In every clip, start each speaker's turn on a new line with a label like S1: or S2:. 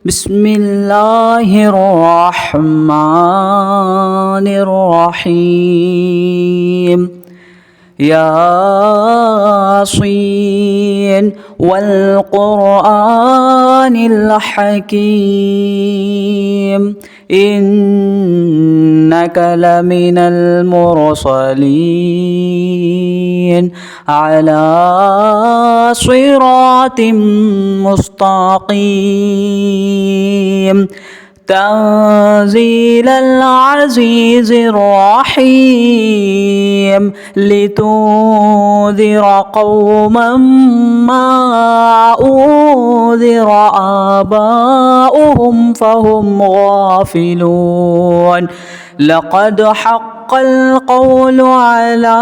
S1: بسم الله الرحمن الرحيم. ياسين والقرآن الحكيم إنك لمن المرسلين على صراط مستقيم تنزيل العزيز الرحيم لتنذر قوما ما أنذر آباؤهم فهم غافلون. لقد حق القول على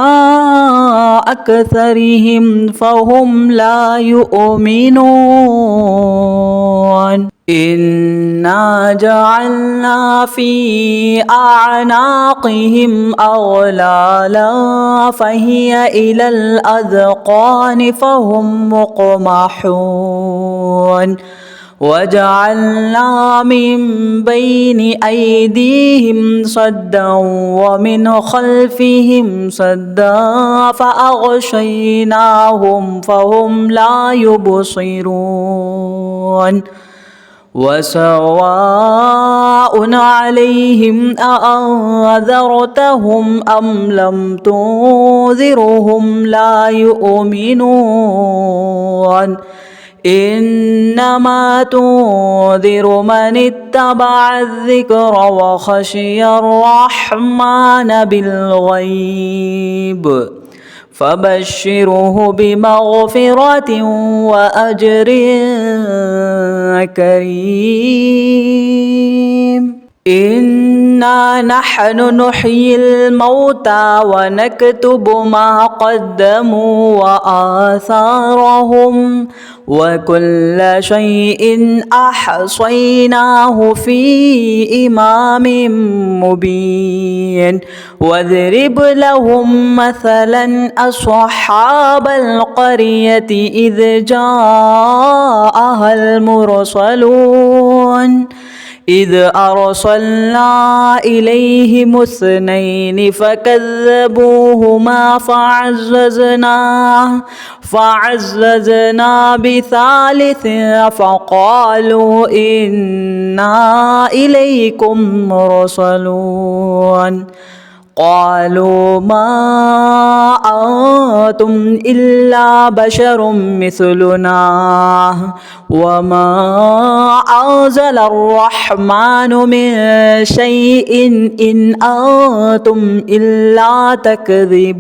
S1: أكثرهم فهم لا يؤمنون. إنا جعلنا في أعناقهم أغلالا فهي إلى الأذقان فهم مقمحون. وجعلنا من بين أيديهم سدا ومن خلفهم سدا فأغشيناهم فهم لا يبصرون. وسواء عليهم أأنذرتهم أم لم تنذرهم لا يؤمنون. إنما تنذر من اتبع الذكر وخشي الرحمن بالغيب فبشره بمغفرة وأجر كريم. إنا نحن نحيي الموتى ونكتب ما قدموا وآثارهم وكل شيء أحصيناه في إمام مبين. واضرب لهم مثلا أصحاب القرية إذ جاءها المرسلون إذ أرسلنا إليهم اثنين فكذبوهما فعززنا بثالث فقالوا إنا إليكم مرسلون. قالوا ما أنتم إلا بشر مثلنا وما أنزل الرحمن من شيء إن أنتم إلا تكذبون.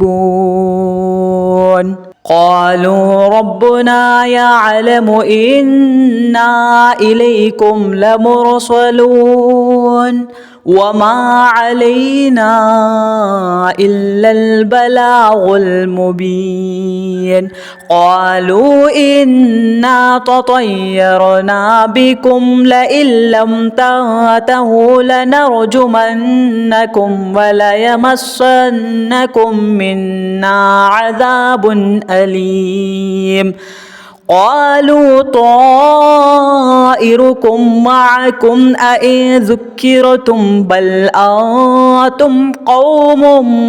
S1: قالوا ربنا يعلم إنا إليكم لمرسلون وما علينا إلا البلاغ المبين. قالوا إنا تطيرنا بكم لئن لم تنتهوا لنرجمنكم وليمسنكم منا عذاب أليم. قالوا طائركم معكم أئن ذكرتم بل أنتم قوم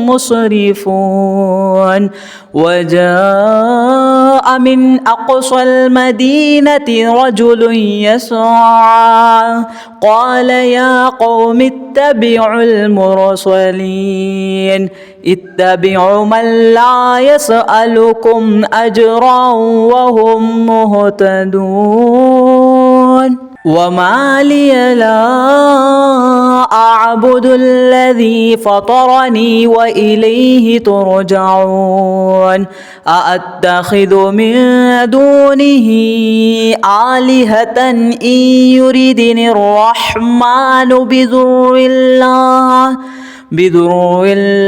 S1: مسرفون. وجاء من أقصى المدينة رجل يسعى قال يا قوم اتبعوا المرسلين اتبعوا من لا يسألكم أجرا وهم مهتدون. وما لي لا أعبد الذي فطرني وإليه ترجعون. أأتخذ من دونه آلهة إن يردني الرحمن بضر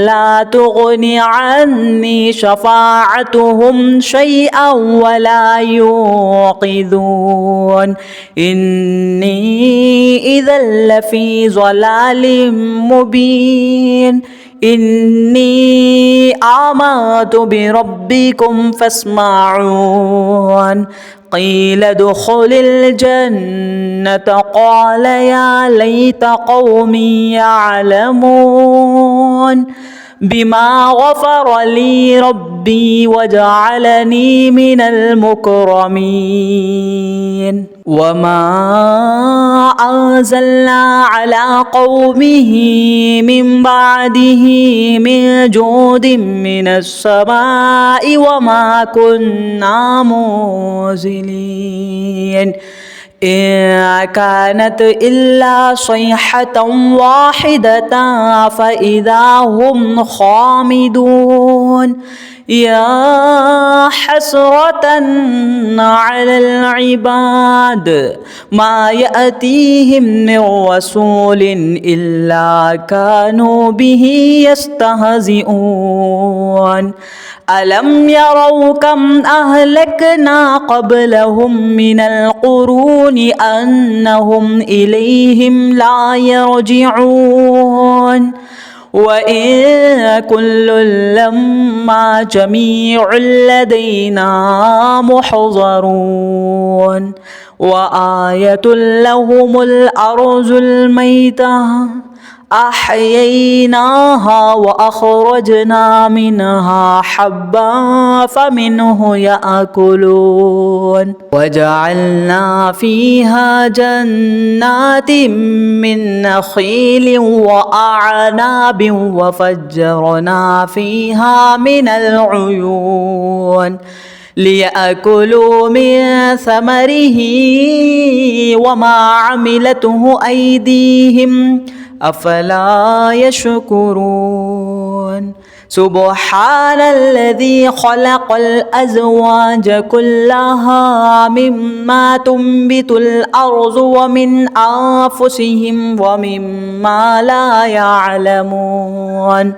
S1: لا تغني عني شفاعتهم شيئا ولا ينقذون. إني إذا لفي ضلال مبين. إني آمنت بربكم فاسمعون. قيل ادخل الجنة قال يا ليت قومي يعلمون بما غفر لي ربي وجعلني من المكرمين وما أنزلنا على قومه من بعده من جود من السماء وما كنا منزلين إن كانت إلا صيحة واحدة فإذا هم خامدون يا حسرة على العباد ما يأتيهم من رسول إلا كانوا به يستهزئون ألم يروا كم أهلكنا قبلهم من القرون أنهم إليهم لا يرجعون وإن كل لما جميع لدينا محضرون وآية لهم الأرض الميتة أحييناها وأخرجنا منها حبا فمنه يأكلون وجعلنا فيها جنات من نخيل وأعناب وفجرنا فيها من العيون ليأكلوا من ثمره وما عملته أيديهم أفلا يشكرون سبحان الذي خلق الأزواج كلها مما تنبت الأرض ومن أنفسهم ومما لا يعلمون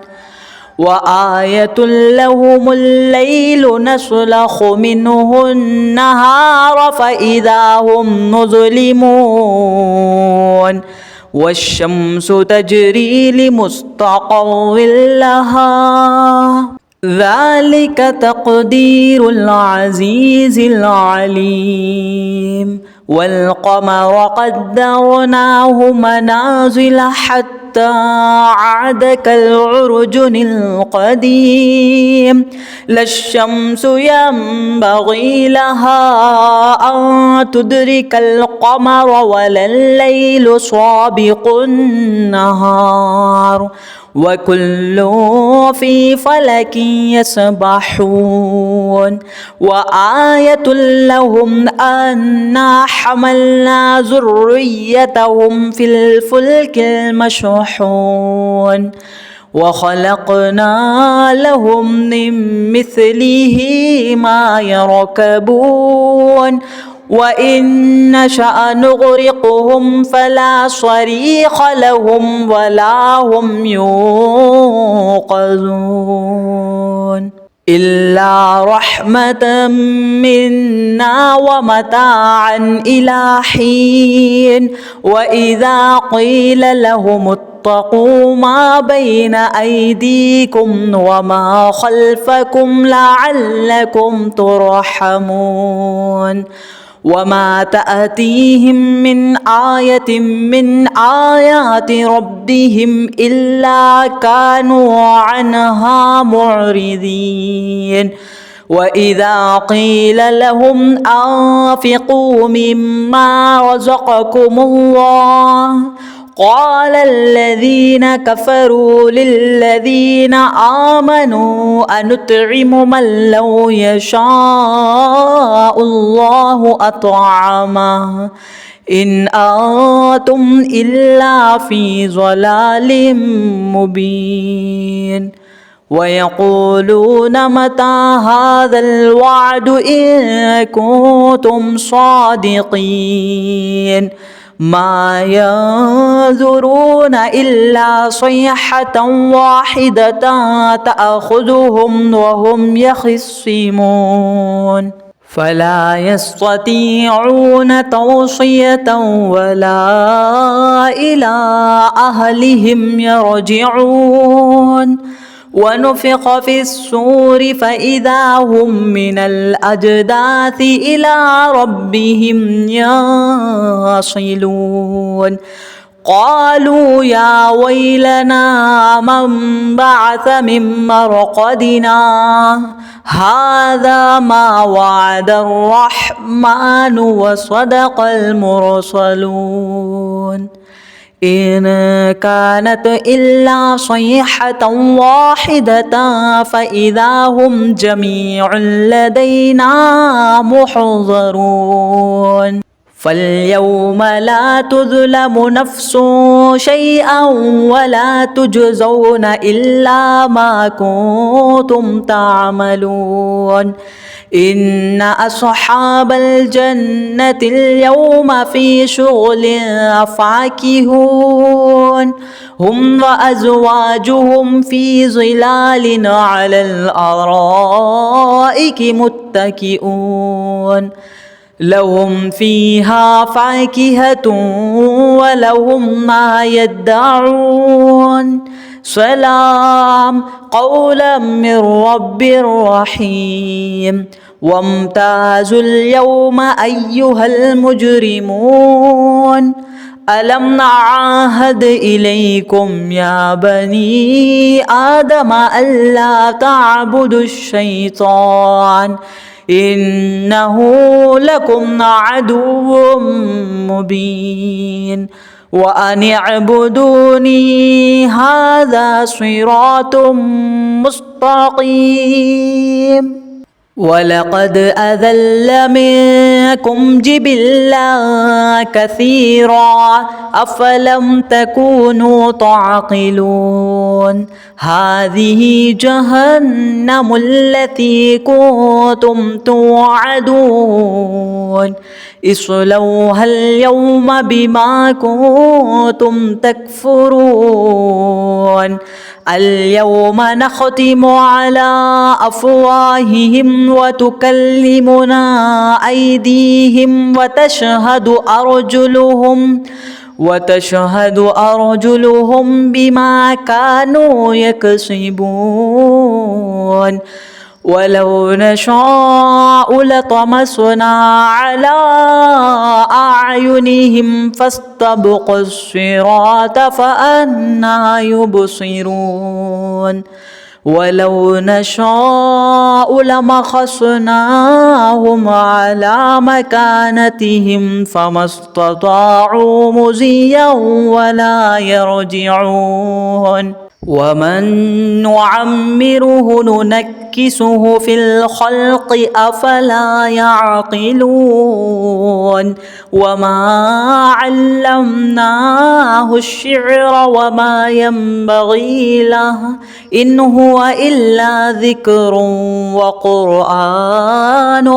S1: وآية لهم الليل نسلخ منه النهار فإذا هم مظلمون والشمس تجري لمستقر لها ذلك تقدير العزيز العليم والقمر قدرناه منازل حتى عاد كالعرجن القديم لا الشمس ينبغي لها أن تدرك القمر ولا الليل سابق النهار وكل في فلك يسبحون وآية لهم أنا حملنا ذريتهم في الفلك المشحون وخلقنا لهم من مثله ما يركبون وإن نشأ نغرقهم فلا صريخ لهم ولا هم ينقذون إلا رحمة منا ومتاعا إلى حين وإذا قيل لهم اتقوا ما بين أيديكم وما خلفكم لعلكم ترحمون وما تأتيهم من آية من آيات ربهم إلا كانوا عنها معرضين وإذا قيل لهم أنفقوا مما رزقكم الله قال الذين كفروا للذين آمنوا أنطعم من لو يشاء الله أطعمه إن أنتم إلا في ضلال مبين ويقولون متى هذا الوعد إن كنتم صادقين ما ينظرون إلا صيحة واحدة تأخذهم وهم يخصمون فلا يستطيعون توصية ولا إلى أهلهم يرجعون ونفخ في الصور فإذا هم من الأجداث إلى ربهم يصلون قالوا يا ويلنا من بعث من مرقدنا هذا ما وعد الرحمن وصدق المرسلون إن كانت إلا صيحة واحدة فإذا هم جميع لدينا محضرون فاليوم لا تظلم نفس شيئا ولا تجزون إلا ما كنتم تعملون إن أصحاب الجنة اليوم في شغل فاكهون هم وأزواجهم في ظلال على الأرائك متكئون لهم فيها فاكهة ولهم ما يدعون سلام قولا من رب رحيم وامتازوا اليوم أيها المجرمون ألم نعاهد إليكم يا بني آدم ألا تعبدوا الشيطان إنه لكم عدو مبين وأن اعبدوني هذا صراط مستقيم ولقد أذل منكم جبلا كثيرا أفلم تكونوا تعقلون هذه جهنم التي كنتم توعدون اصلوها اليوم بما كنتم تكفرون اليوم نختم على أفواههم وتكلمنا أيديهم وتشهد أرجلهم بما كانوا يكسبون ولو نشاء لطمسنا على أعينهم فاستبقوا الصراط فأنى يبصرون ولو نشاء لمسخناهم على مكانتهم فما استطاعوا مضيا ولا يرجعون ومن نعمره ننكسه في الخلق أفلا يعقلون وما علمناه الشعر وما ينبغي له إن هو إلا ذكر وقرآن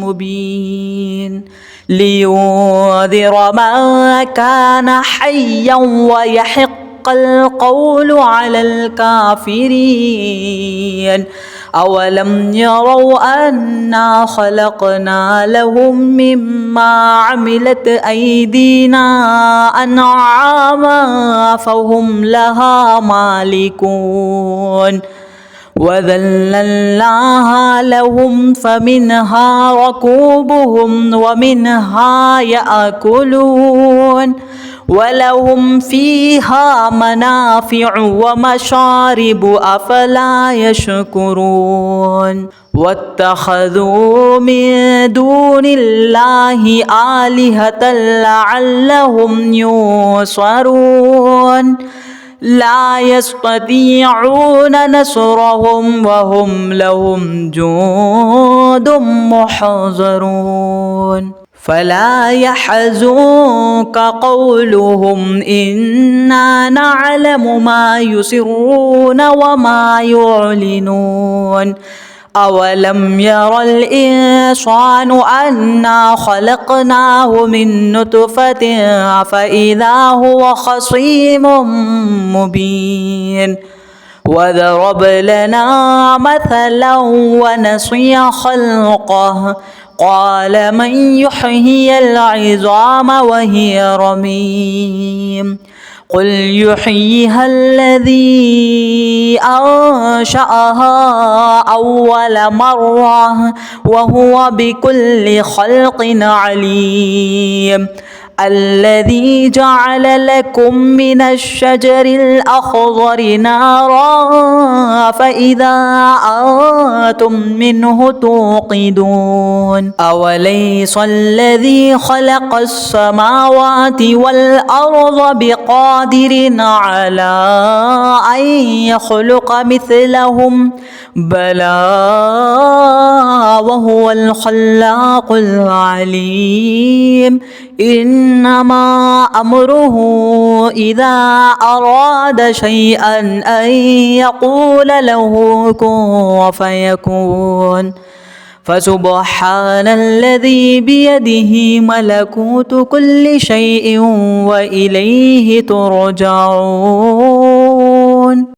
S1: مبين لينذر من كان حيا ويحق القول على الكافرين أولم يروا أنا خلقنا لهم مما عملت أيدينا أنعاما فهم لها مالكون وذللناها لهم فمنها ركوبهم ومنها يأكلون ولهم فيها منافع ومشارب أفلا يشكرون واتخذوا من دون الله آلهة لعلهم ينصرون لا يستطيعون نصرهم وهم لهم جند محضرون فلا يحزنك قولهم إنا نعلم ما يسرون وما يعلنون أولم ير الإنسان أنا خلقناه من نطفة فإذا هو خصيم مبين وضرب لنا مثلا ونسي خلقه قال من يحيي العظام وهي رميم قل يحييها الذي أنشأها أول مرة وهو بكل خلق عليم. الذي جعل لكم من الشجر الأخضر نارا فإذا أنتم منه توقدون. أوليس الذي خلق السماوات والأرض بقادر على أن يخلق مثلهم بلى وهو الخلاق العليم. إنما أمره إذا أراد شيئا أن يقول له كن فيكون. فسبحان الذي بيده ملكوت كل شيء وإليه ترجعون.